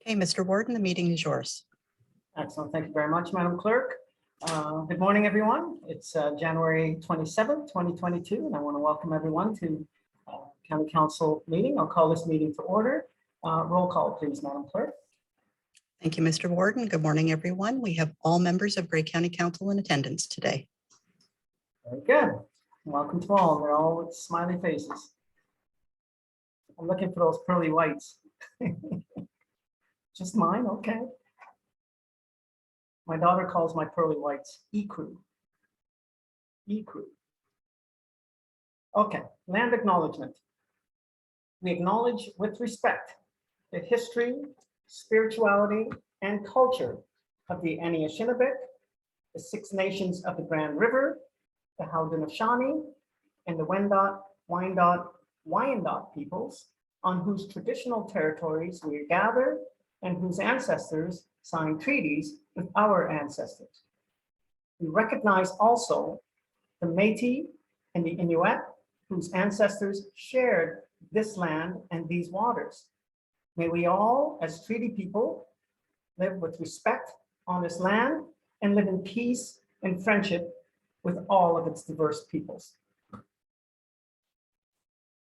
Okay, Mr. Warden, the meeting is yours. Excellent. Thank you very much, Madam Clerk. Good morning, everyone. It's January 27th, 2022, and I want to welcome everyone to County Council meeting. I'll call this meeting to order. Roll call, please, Madam Clerk. Thank you, Mr. Warden. Good morning, everyone. We have all members of Grey County Council in attendance today. Very good. Welcome to all. They're all with smiley faces. I'm looking for those pearly whites. Just mine? Okay. My daughter calls my pearly whites E-Crew. E-Crew. Okay, land acknowledgement. We acknowledge with respect the history, spirituality, and culture of the Anishinaabe, the Six Nations of the Grand River, the Haudenosaunee, and the Wendat, Wyandot peoples, on whose traditional territories we gather and whose ancestors signed treaties with our ancestors. We recognize also the Métis and the Inuit, whose ancestors shared this land and these waters. May we all, as treaty people, live with respect on this land and live in peace and friendship with all of its diverse peoples.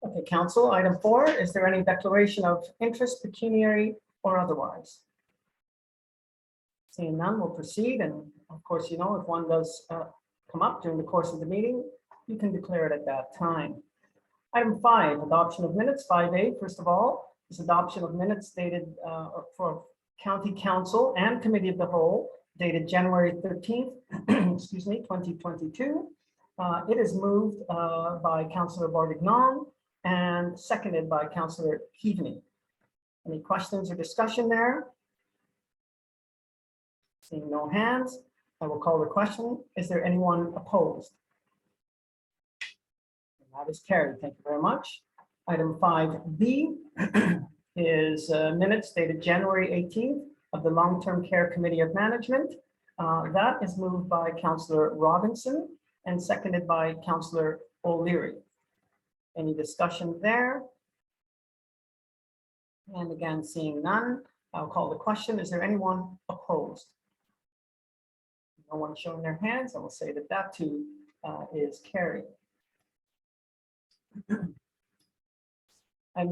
Okay, Council, item 4, is there any declaration of interest, pecuniary or otherwise? Seeing none, we'll proceed. And of course, you know, if one does come up during the course of the meeting, you can declare it at that time. Item 5, adoption of minutes. 5A, first of all, is adoption of minutes dated for County Council and Committee of the Whole, dated January 13th, excuse me, 2022. It is moved by Councillor Bordignon and seconded by Councillor Keaveney. Any questions or discussion there? Seeing no hands, I will call the question. Is there anyone opposed? And that is carried. Thank you very much. Item 5B is minutes dated January 18th of the Long-Term Care Committee of Management. That is moved by Councillor Robinson and seconded by Councillor O'Leary. Any discussion there? And again, seeing none, I'll call the question. Is there anyone opposed? No one showing their hands. I will say that that too is carried. Item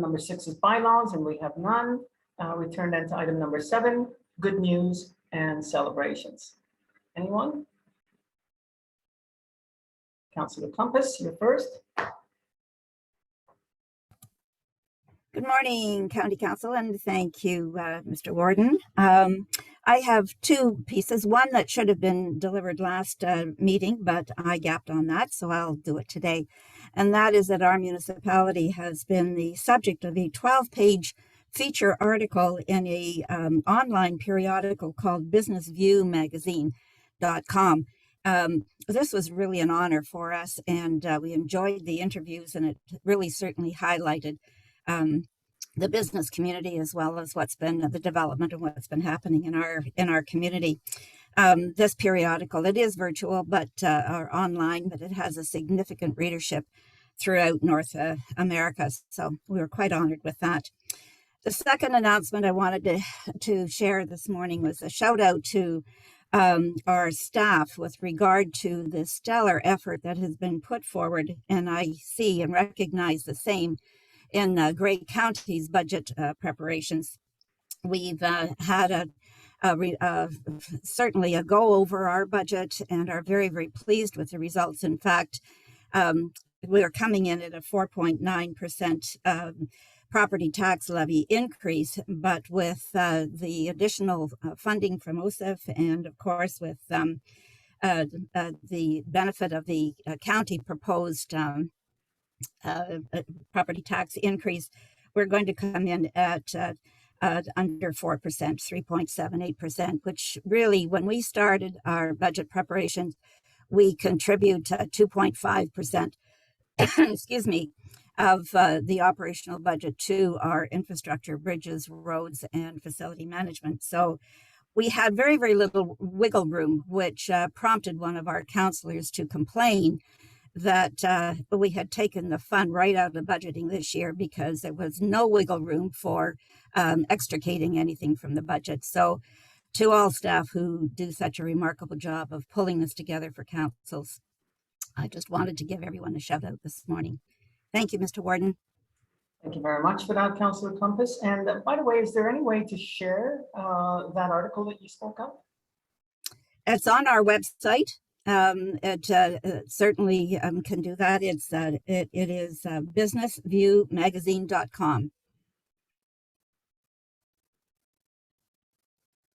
number 6 is bylaws, and we have none. We turn then to item number 7, good news and celebrations. Anyone? Councillor Compass, you're first. Good morning, County Council, and thank you, Mr. Warden. I have 2 pieces, one that should have been delivered last meeting, but I gapped on that, so I'll do it today. And that is that our municipality has been the subject of a 12-page feature article in a online periodical called businessviewmagazine.com. This was really an honor for us, and we enjoyed the interviews, and it really certainly highlighted the business community as well as what's been the development and what's been happening in our community. This periodical, it is virtual but or online, but it has a significant readership throughout North America. So we were quite honored with that. The second announcement I wanted to share this morning was a shout out to our staff with regard to the stellar effort that has been put forward, and I see and recognize the same in Grey County's budget preparations. We've had certainly a go over our budget and are very, very pleased with the results. In fact, we are coming in at a 4.9% property tax levy increase, but with the additional funding from OSIF and of course with the benefit of the county proposed property tax increase, we're going to come in at under 4%, 3.78%, which really, when we started our budget preparations, we contribute 2.5%, excuse me, of the operational budget to our infrastructure, bridges, roads, and facility management. So we had very, very little wiggle room, which prompted one of our councillors to complain that we had taken the fund right out of budgeting this year because there was no wiggle room for extricating anything from the budget. So to all staff who do such a remarkable job of pulling this together for councils, I just wanted to give everyone a shout out this morning. Thank you, Mr. Warden. Thank you very much for that, Councillor Clumpus. And by the way, is there any way to share that article that you spoke of? It's on our website. It certainly can do that. It is businessviewmagazine.com.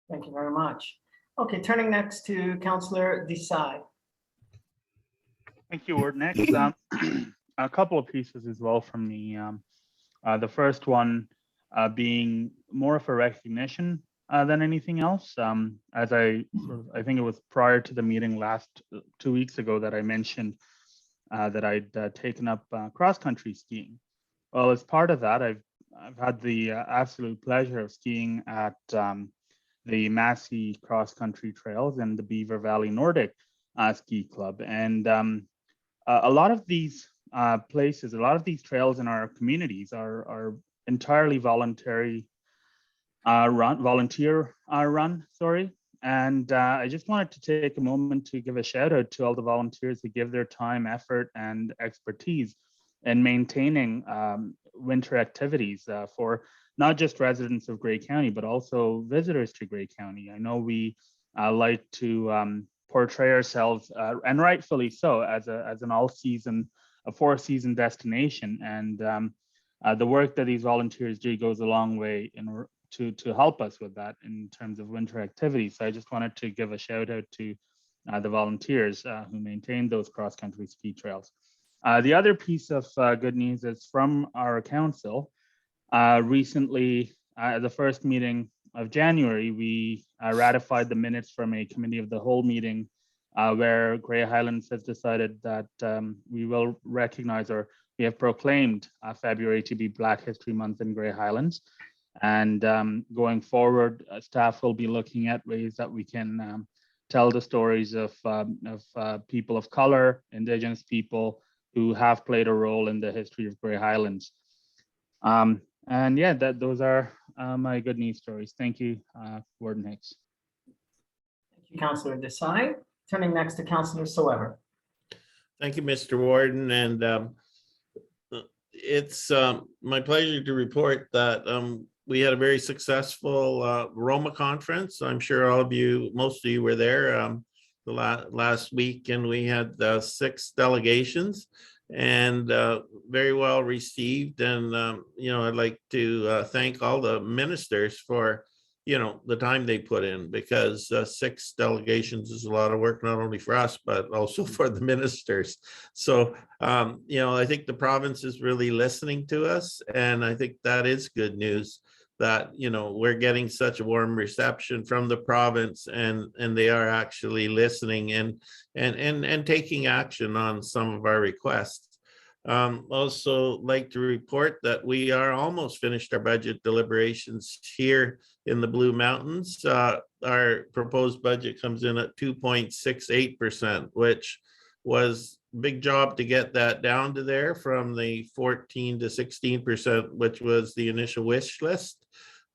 Thank you very much. Okay, turning next to Councillor Desai. Thank you, Ward. Next, a couple of pieces as well from me. The first one being more of a recognition than anything else. As I think it was prior to the meeting last 2 weeks ago that I mentioned that I'd taken up cross-country skiing. Well, as part of that, I've had the absolute pleasure of skiing at the Massey cross-country trails and the Beaver Valley Nordic Ski Club. And a lot of these places, a lot of these trails in our communities are entirely volunteer run, sorry. And I just wanted to take a moment to give a shout out to all the volunteers who give their time, effort, and expertise in maintaining winter activities for not just residents of Grey County, but also visitors to Grey County. I know we like to portray ourselves, and rightfully so, as an all-season, a four-season destination. And the work that these volunteers do goes a long way to help us with that in terms of winter activities. So I just wanted to give a shout out to the volunteers who maintain those cross-country ski trails. The other piece of good news is from our council. Recently, at the first meeting of January, we ratified the minutes from a committee of the whole meeting where Grey Highlands has decided that we will recognize, or we have proclaimed February to be Black History Month in Grey Highlands. And going forward, staff will be looking at ways that we can tell the stories of people of color, Indigenous people who have played a role in the history of Grey Highlands. And yeah, those are my good news stories. Thank you, Warden Hicks. Thank you, Councillor Desai. Turning next to Councillor Soever. Thank you, Mr. Warden. And it's my pleasure to report that we had a very successful Roma conference. I'm sure all of you, most of you were there the last week, and we had 6 delegations and very well received. And, I'd like to thank all the ministers for, the time they put in, because 6 delegations is a lot of work, not only for us, but also for the ministers. So, I think the province is really listening to us. And I think that is good news that, we're getting such a warm reception from the province, and they are actually listening and taking action on some of our requests. Also like to report that we are almost finished our budget deliberations here in the Blue Mountains. Our proposed budget comes in at 2.68%, which was a big job to get that down to there from the 14 to 16%, which was the initial wish list.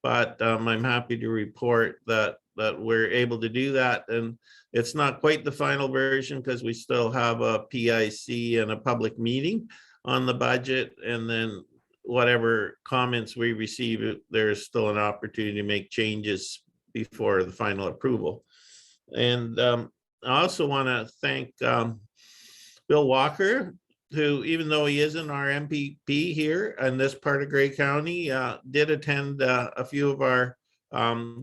But I'm happy to report that we're able to do that. And it's not quite the final version because we still have a PIC and a public meeting on the budget. And then whatever comments we receive, there's still an opportunity to make changes before the final approval. And I also want to thank Bill Walker, who, even though he isn't our MPP here in this part of Grey County, did attend a few of our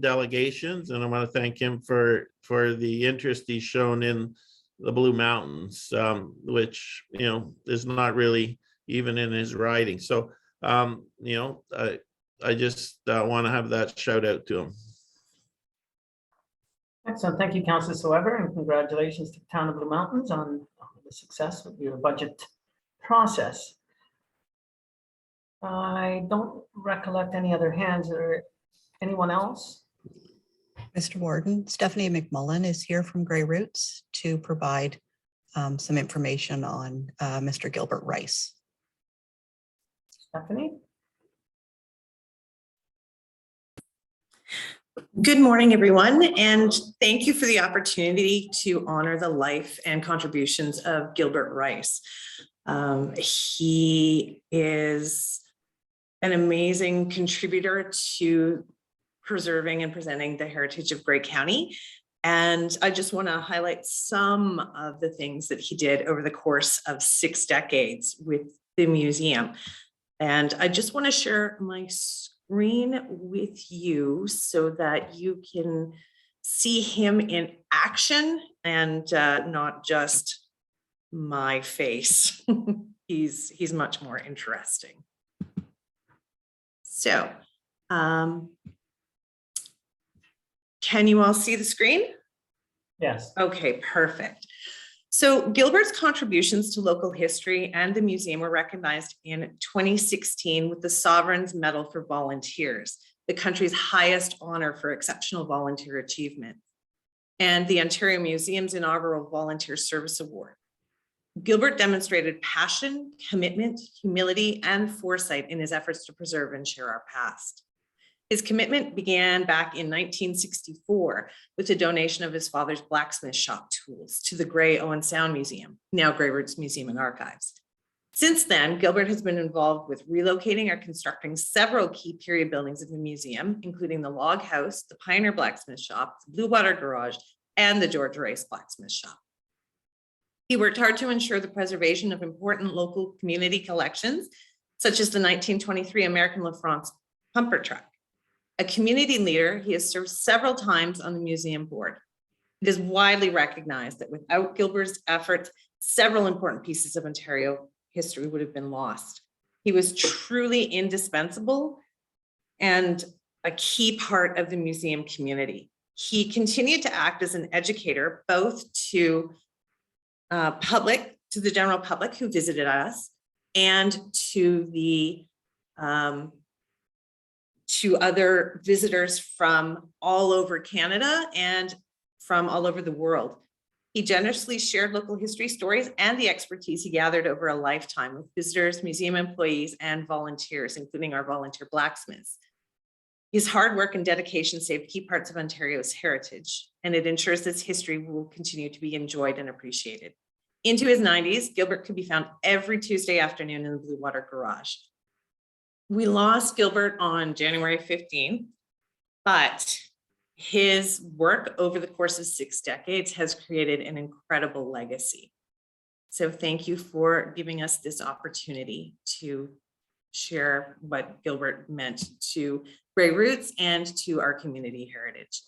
delegations. And I want to thank him for the interest he's shown in the Blue Mountains, which, is not really even in his writing. So, I just want to have that shout out to him. Excellent. Thank you, Councillor Soever, and congratulations to the town of Blue Mountains on the success of your budget process. I don't recollect any other hands. Or anyone else? Mr. Warden, Stephanie McMullan is here from Grey Roots to provide some information on Mr. Gilbert Rice. Stephanie? Good morning, everyone, and thank you for the opportunity to honor the life and contributions of Gilbert Rice. He is an amazing contributor to preserving and presenting the heritage of Grey County. And I just want to highlight some of the things that he did over the course of 6 decades with the museum. And I just want to share my screen with you so that you can see him in action and not just my face. He's much more interesting. So, can you all see the screen? Yes. Okay, perfect. So Gilbert's contributions to local history and the museum were recognized in 2016 with the Sovereign's Medal for Volunteers, the country's highest honor for exceptional volunteer achievement, and the Ontario Museum's inaugural Volunteer Service Award. Gilbert demonstrated passion, commitment, humility, and foresight in his efforts to preserve and share our past. His commitment began back in 1964 with a donation of his father's blacksmith shop tools to the Grey Owen Sound Museum, now Grey Roots Museum and Archives. Since then, Gilbert has been involved with relocating or constructing several key period buildings of the museum, including the Log House, the Pioneer Blacksmith Shop, the Blue Water Garage, and the George Rice Blacksmith Shop. He worked hard to ensure the preservation of important local community collections, such as the 1923 American LaFrance pumper truck. A community leader, he has served several times on the museum board. It is widely recognized that without Gilbert's efforts, several important pieces of Ontario history would have been lost. He was truly indispensable and a key part of the museum community. He continued to act as an educator, both to the general public who visited us and to other visitors from all over Canada and from all over the world. He generously shared local history stories and the expertise he gathered over a lifetime with visitors, museum employees, and volunteers, including our volunteer blacksmiths. His hard work and dedication saved key parts of Ontario's heritage, and it ensures this history will continue to be enjoyed and appreciated. Into his 90s, Gilbert could be found every Tuesday afternoon in the Blue Water Garage. We lost Gilbert on January 15, but his work over the course of 6 decades has created an incredible legacy. So thank you for giving us this opportunity to share what Gilbert meant to Grey Roots and to our community heritage.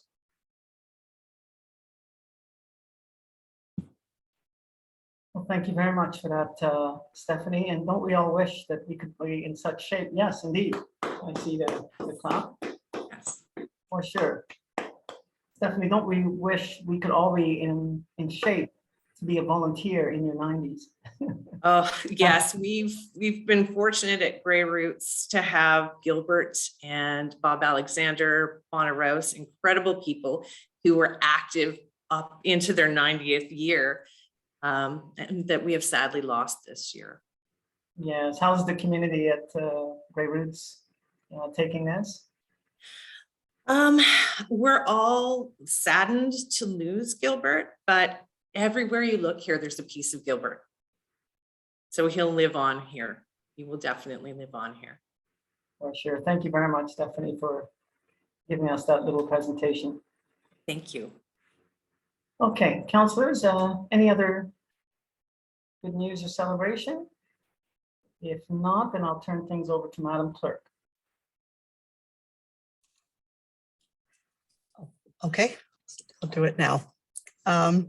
Well, thank you very much for that, Stephanie. And don't we all wish that we could be in such shape? Yes, indeed. I see the clap. Yes. For sure. Stephanie, don't we wish we could all be in shape to be a volunteer in your 90s? Oh, yes, we've been fortunate at Grey Roots to have Gilbert and Bob Alexander, Bonner Rouse, incredible people who were active up into their 90th year. And that we have sadly lost this year. Yes. How's the community at Grey Roots taking this? We're all saddened to lose Gilbert, but everywhere you look here, there's a piece of Gilbert. So he'll live on here. He will definitely live on here. For sure. Thank you very much, Stephanie, for giving us that little presentation. Thank you. Okay, councillors, any other good news or celebration? If not, then I'll turn things over to Madam Clerk. Okay, I'll do it now. I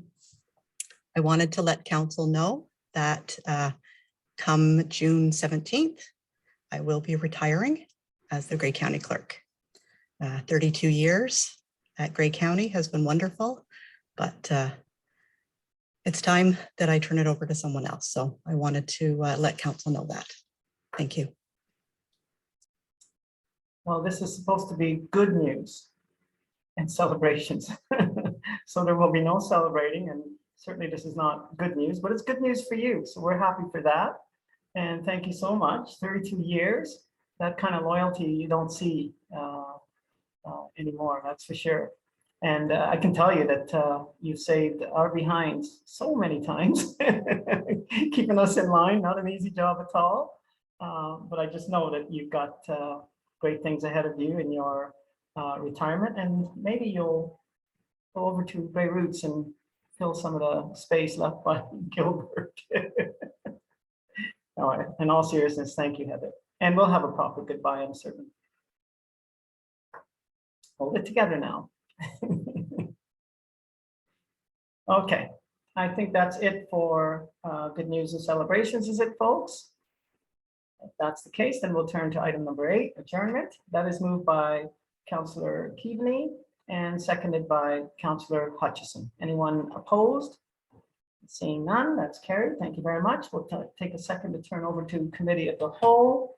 wanted to let council know that come June 17th, I will be retiring as the Grey County Clerk. 32 years at Grey County has been wonderful, but it's time that I turn it over to someone else. So I wanted to let council know that. Thank you. Well, this is supposed to be good news and celebrations. So there will be no celebrating and certainly this is not good news, but it's good news for you. So we're happy for that. And thank you so much. 32 years, that kind of loyalty you don't see anymore, that's for sure. And I can tell you that you've saved our behinds so many times, keeping us in line, not an easy job at all. But I just know that you've got great things ahead of you in your retirement, and maybe you'll go over to Beirut and fill some of the space left by Gilbert. All right, in all seriousness, thank you, Heather. And we'll have a proper goodbye, I'm certain. Hold it together now. Okay, I think that's it for good news and celebrations, is it, folks? If that's the case, then we'll turn to item number 8, adjournment. That is moved by Councillor Keaveney and seconded by Councillor Hutchison. Anyone opposed? Seeing none, that's carried. Thank you very much. We'll take a second to turn over to committee of the whole.